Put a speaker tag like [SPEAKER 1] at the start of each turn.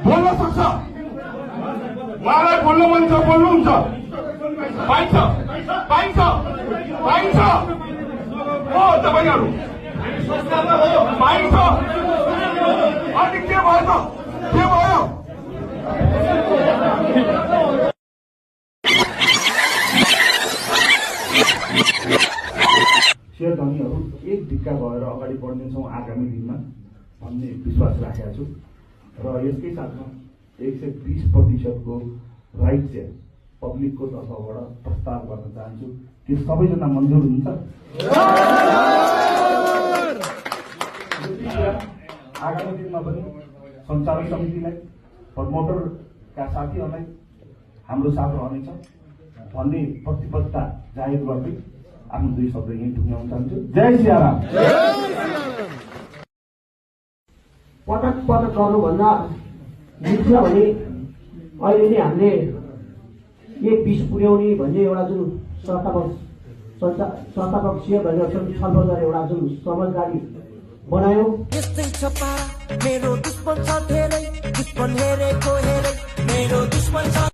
[SPEAKER 1] बोल्न सक्छ, उहाँलाई बोल्नु मन छ बोल्नुहुन्छ, पाइन्छ पाइन्छ पाइन्छ हो तपाईँहरू पाइन्छ। अनि के भयो त के भयो?
[SPEAKER 2] शेयरधनीहरू एक ढिक्का भएर अगाडि बढ्नेछौँ आगामी दिनमा भन्ने विश्वास राखेका छु र यसकै साथमा 120% राइट सेयर पब्लिकको तर्फबाट प्रस्ताव गर्न चाहन्छु। के सबैजना मन्जुर हुन्छ? आगामी दिनमा पनि सञ्चालक समितिलाई प्रमोटरका साथीहरूलाई हाम्रो साथ रहनेछ भन्ने प्रतिबद्धता जाहेर गर्दै आफ्नो दुई शब्द यहीँ टुङ्ग्याउन चाहन्छु। जय सियाराम।
[SPEAKER 3] पटक पटक गर्नुभन्दा मिल्छ भने अहिले नै हामीले 120 पुर्याउने भन्ने एउटा जुन संस्थापक शेयरधनीहरूसँग छलफल गरेर एउटा जुन समझदारी बनायौं।
[SPEAKER 4] यस्तै छ पारा मेरो दुश्मन छ धेरै, दुश्मन हेरेको हेरै मेरो दुश्मन छ।